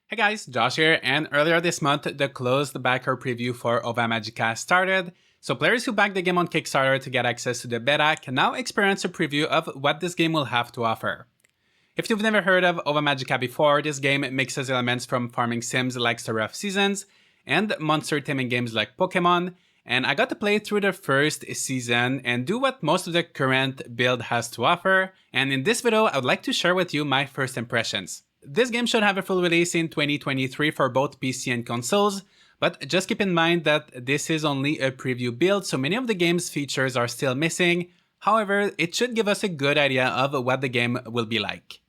Hey guys, Josh here, and earlier this month, the closed backer preview for Ova Magica started, so players who backed the game on Kickstarter to get access to the beta can now experience a preview of what this game will have to offer. If you've never heard of Ova Magica before, this game mixes elements from farming sims like Story of Seasons and monster taming games like Pokemon, and I got to play through the first season and do what most of the current build has to offer, and in this video I would like to share with you my first impressions. This game should have a full release in 2023 for both PC and consoles, but just keep in mind that this is only a preview build, so many of the game's features are still missing. However, it should give us a good idea of what the game will be like.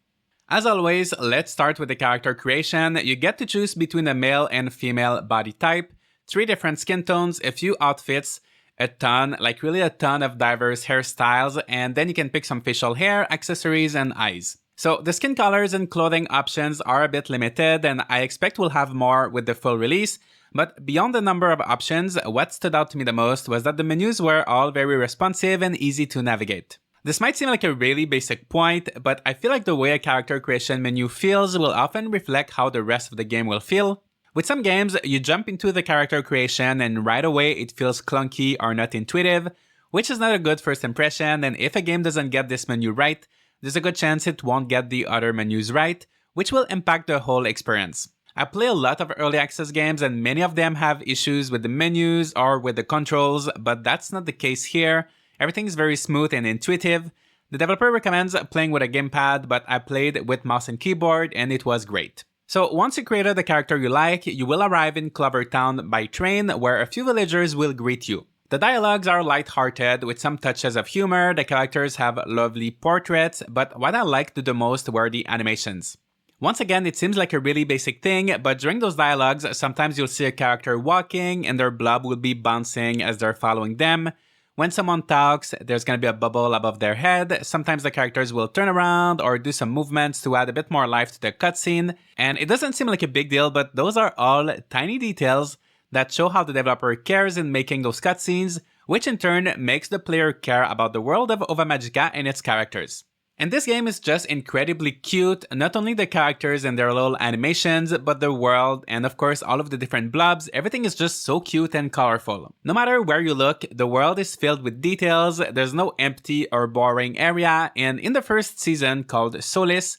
As always, let's start with the character creation. You get to choose between a male and female body type, 3 different skin tones, a few outfits, a ton, like really a ton of diverse hairstyles, and then you can pick some facial hair, accessories, and eyes. So the skin colors and clothing options are a bit limited, and I expect we'll have more with the full release, but beyond the number of options, what stood out to me the most was that the menus were all very responsive and easy to navigate. This might seem like a really basic point, but I feel like the way a character creation menu feels will often reflect how the rest of the game will feel. With some games, you jump into the character creation and right away it feels clunky or not intuitive, which is not a good first impression, and if a game doesn't get this menu right, there's a good chance it won't get the other menus right, which will impact the whole experience. I play a lot of early access games and many of them have issues with the menus or with the controls, but that's not the case here. Everything is very smooth and intuitive. The developer recommends playing with a gamepad, but I played with mouse and keyboard and it was great. So once you created the character you like, you will arrive in Clover Town by train where a few villagers will greet you. The dialogues are light-hearted with some touches of humor, the characters have lovely portraits, but what I liked the most were the animations. Once again, it seems like a really basic thing, but during those dialogues, sometimes you'll see a character walking and their blob will be bouncing as they're following them. When someone talks, there's gonna be a bubble above their head, sometimes the characters will turn around or do some movements to add a bit more life to the cutscene, and it doesn't seem like a big deal, but those are all tiny details that show how the developer cares in making those cutscenes, which in turn makes the player care about the world of Ova Magica and its characters. And this game is just incredibly cute, not only the characters and their little animations, but the world and of course all of the different blobs, everything is just so cute and colorful. No matter where you look, the world is filled with details, there's no empty or boring area, and in the first season called Solis,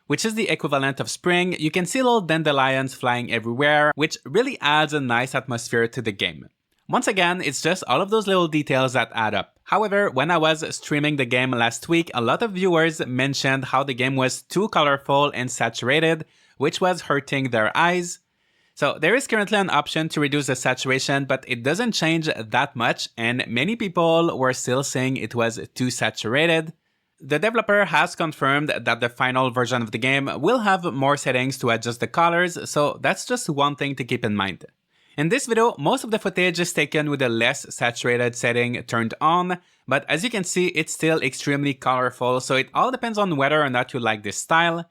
which is the equivalent of spring, you can see little dandelions flying everywhere, which really adds a nice atmosphere to the game. Once again, it's just all of those little details that add up. However, when I was streaming the game last week, a lot of viewers mentioned how the game was too colorful and saturated, which was hurting their eyes. So there is currently an option to reduce the saturation, but it doesn't change that much, and many people were still saying it was too saturated. The developer has confirmed that the final version of the game will have more settings to adjust the colors, so that's just one thing to keep in mind. In this video, most of the footage is taken with a less saturated setting turned on, but as you can see, it's still extremely colorful, so it all depends on whether or not you like this style.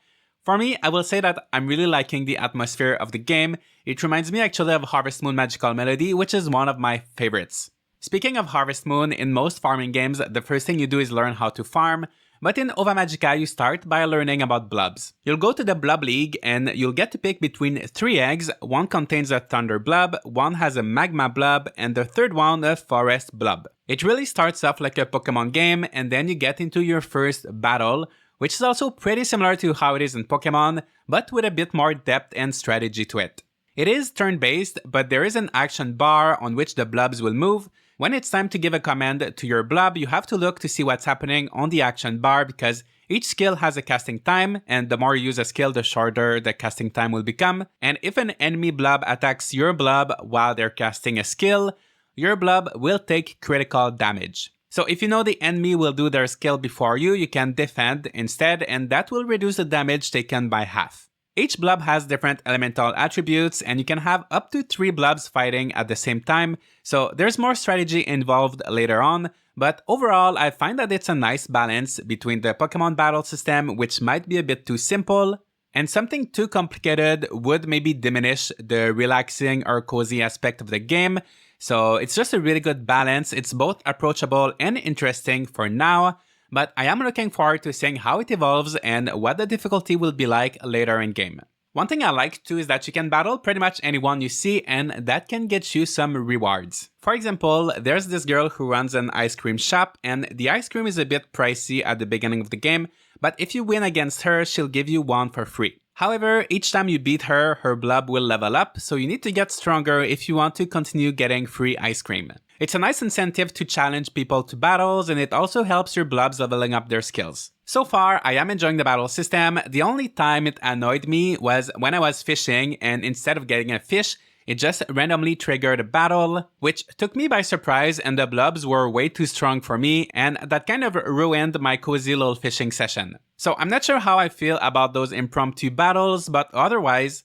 For me, I will say that I'm really liking the atmosphere of the game. It reminds me actually of Harvest Moon Magical Melody, which is one of my favorites. Speaking of Harvest Moon, in most farming games, the first thing you do is learn how to farm, but in Ova Magica, you start by learning about blobs. You'll go to the Blob League and you'll get to pick between 3 eggs. One contains a thunder blob, one has a magma blob, and the third one a forest blob. It really starts off like a Pokemon game, and then you get into your first battle, which is also pretty similar to how it is in Pokemon, but with a bit more depth and strategy to it. It is turn-based, but there is an action bar on which the blobs will move. When it's time to give a command to your blob, you have to look to see what's happening on the action bar because each skill has a casting time, and the more you use a skill, the shorter the casting time will become. And if an enemy blob attacks your blob while they're casting a skill, your blob will take critical damage. So if you know the enemy will do their skill before you, you can defend instead, and that will reduce the damage taken by half. Each blob has different elemental attributes, and you can have up to 3 blobs fighting at the same time, so there's more strategy involved later on, but overall I find that it's a nice balance between the Pokemon battle system, which might be a bit too simple, and something too complicated would maybe diminish the relaxing or cozy aspect of the game, so it's just a really good balance. It's both approachable and interesting for now, but I am looking forward to seeing how it evolves and what the difficulty will be like later in game. One thing I like too is that you can battle pretty much anyone you see, and that can get you some rewards. For example, there's this girl who runs an ice cream shop, and the ice cream is a bit pricey at the beginning of the game, but if you win against her, she'll give you one for free. However, each time you beat her, her blob will level up, so you need to get stronger if you want to continue getting free ice cream. It's a nice incentive to challenge people to battles, and it also helps your blobs leveling up their skills. So far, I am enjoying the battle system. The only time it annoyed me was when I was fishing, and instead of getting a fish, it just randomly triggered a battle, which took me by surprise, and the blobs were way too strong for me, and that kind of ruined my cozy little fishing session. So I'm not sure how I feel about those impromptu battles, but otherwise,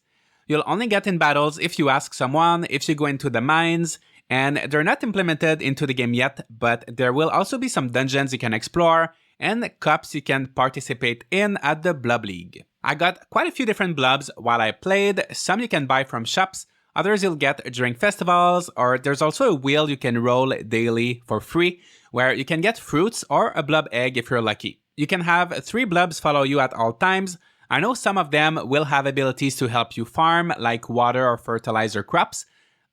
you'll only get in battles if you ask someone, if you go into the mines, and they're not implemented into the game yet, but there will also be some dungeons you can explore, and cups you can participate in at the Blob League. I got quite a few different blobs while I played. Some you can buy from shops, others you'll get during festivals, or there's also a wheel you can roll daily for free, where you can get fruits or a blob egg if you're lucky. You can have 3 blobs follow you at all times. I know some of them will have abilities to help you farm, like water or fertilizer crops.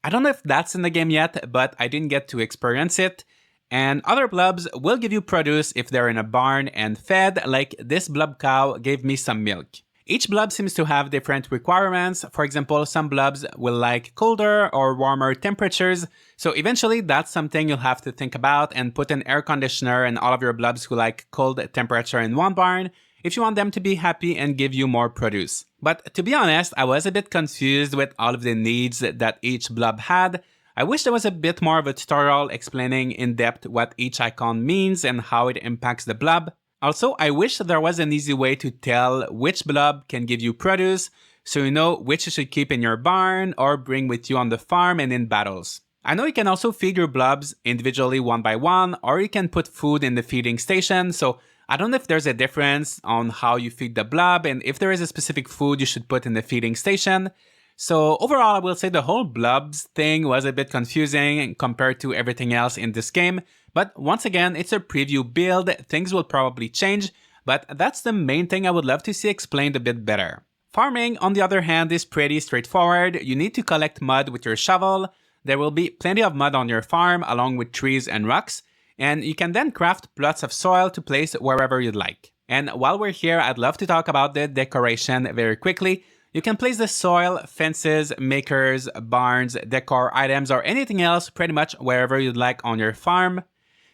I don't know if that's in the game yet, but I didn't get to experience it. And other blobs will give you produce if they're in a barn and fed, like this blob cow gave me some milk. Each blob seems to have different requirements. For example, some blobs will like colder or warmer temperatures, so eventually that's something you'll have to think about and put an air conditioner in all of your blobs who like cold temperature in one barn if you want them to be happy and give you more produce. But to be honest, I was a bit confused with all of the needs that each blob had. I wish there was a bit more of a tutorial explaining in depth what each icon means and how it impacts the blob. Also, I wish there was an easy way to tell which blob can give you produce, so you know which you should keep in your barn or bring with you on the farm and in battles. I know you can also feed your blobs individually one by one, or you can put food in the feeding station, so I don't know if there's a difference on how you feed the blob and if there is a specific food you should put in the feeding station. So overall, I will say the whole blobs thing was a bit confusing compared to everything else in this game. But once again, it's a preview build, things will probably change, but that's the main thing I would love to see explained a bit better. Farming, on the other hand, is pretty straightforward. You need to collect mud with your shovel. There will be plenty of mud on your farm along with trees and rocks, and you can then craft plots of soil to place wherever you'd like. And while we're here, I'd love to talk about the decoration very quickly. You can place the soil, fences, makers, barns, decor items, or anything else pretty much wherever you'd like on your farm.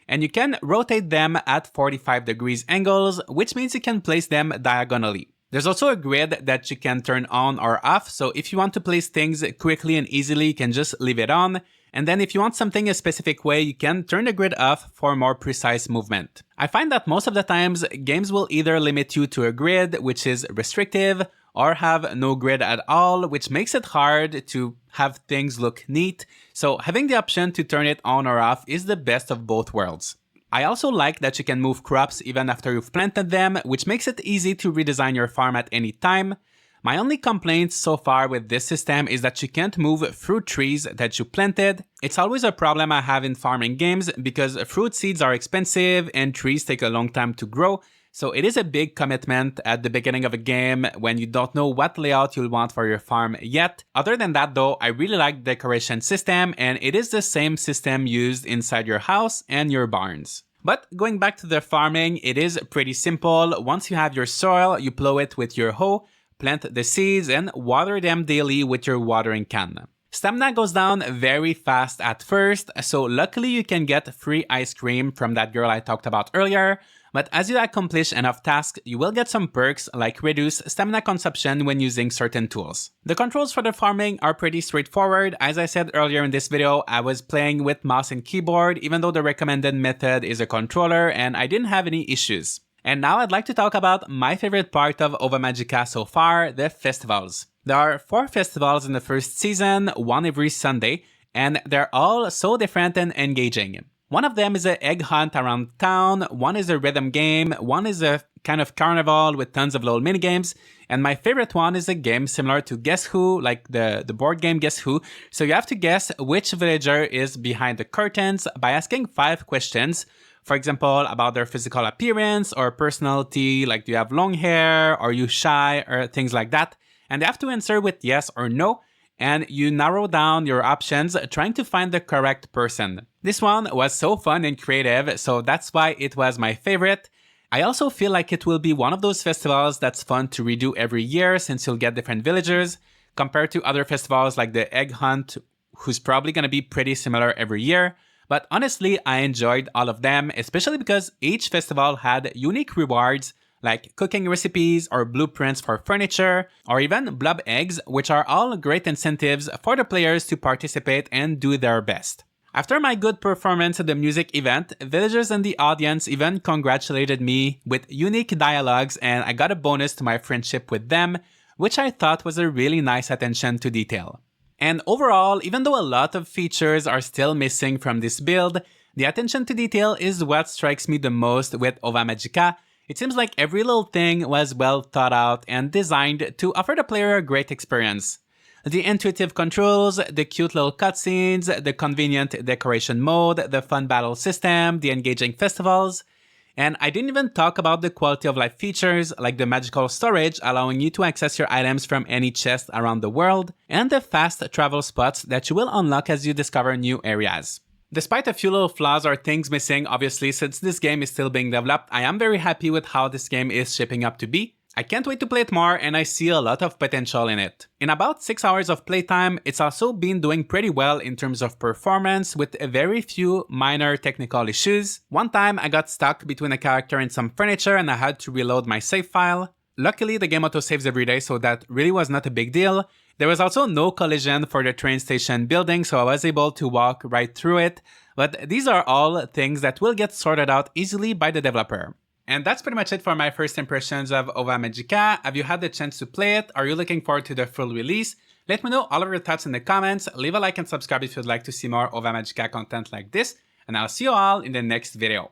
And you can rotate them at 45 degrees angles, which means you can place them diagonally. There's also a grid that you can turn on or off, so if you want to place things quickly and easily, you can just leave it on. And then if you want something a specific way, you can turn the grid off for more precise movement. I find that most of the times, games will either limit you to a grid, which is restrictive, or have no grid at all, which makes it hard to have things look neat. So having the option to turn it on or off is the best of both worlds. I also like that you can move crops even after you've planted them, which makes it easy to redesign your farm at any time. My only complaint so far with this system is that you can't move fruit trees that you planted. It's always a problem I have in farming games because fruit seeds are expensive and trees take a long time to grow. So it is a big commitment at the beginning of a game when you don't know what layout you'll want for your farm yet. Other than that though, I really like the decoration system, and it is the same system used inside your house and your barns. But going back to the farming, it is pretty simple. Once you have your soil, you plow it with your hoe, plant the seeds, and water them daily with your watering can. Stamina goes down very fast at first, so luckily you can get free ice cream from that girl I talked about earlier. But as you accomplish enough tasks, you will get some perks like reduced stamina consumption when using certain tools. The controls for the farming are pretty straightforward. As I said earlier in this video, I was playing with mouse and keyboard, even though the recommended method is a controller, and I didn't have any issues. And now I'd like to talk about my favorite part of Ova Magica so far, the festivals. There are 4 festivals in the first season, one every Sunday, and they're all so different and engaging. One of them is an egg hunt around town, one is a rhythm game, one is a kind of carnival with tons of little minigames, and my favorite one is a game similar to Guess Who, like the board game Guess Who. So you have to guess which villager is behind the curtains by asking 5 questions. For example, about their physical appearance or personality, like do you have long hair, are you shy, or things like that. and they have to answer with yes or no, and you narrow down your options trying to find the correct person. This one was so fun and creative, so that's why it was my favorite. I also feel like it will be one of those festivals that's fun to redo every year since you'll get different villagers, compared to other festivals like the Egg Hunt, who's probably going to be pretty similar every year. But honestly, I enjoyed all of them, especially because each festival had unique rewards like cooking recipes or blueprints for furniture, or even blob eggs, which are all great incentives for the players to participate and do their best. After my good performance at the music event, villagers in the audience even congratulated me with unique dialogues, and I got a bonus to my friendship with them, which I thought was a really nice attention to detail. And overall, even though a lot of features are still missing from this build, the attention to detail is what strikes me the most with Ova Magica. It seems like every little thing was well thought out and designed to offer the player a great experience. The intuitive controls, the cute little cutscenes, the convenient decoration mode, the fun battle system, the engaging festivals. And I didn't even talk about the quality of life features like the magical storage allowing you to access your items from any chest around the world, and the fast travel spots that you will unlock as you discover new areas. Despite a few little flaws or things missing, obviously, since this game is still being developed, I am very happy with how this game is shaping up to be. I can't wait to play it more, and I see a lot of potential in it. In about 6 hours of playtime, it's also been doing pretty well in terms of performance with a very few minor technical issues. One time I got stuck between a character and some furniture and I had to reload my save file. Luckily the game autosaves every day, so that really was not a big deal. There was also no collision for the train station building, so I was able to walk right through it. But these are all things that will get sorted out easily by the developer. And that's pretty much it for my first impressions of Ova Magica. Have you had the chance to play it? Are you looking forward to the full release? Let me know all of your thoughts in the comments. Leave a like and subscribe if you'd like to see more Ova Magica content like this. And I'll see you all in the next video.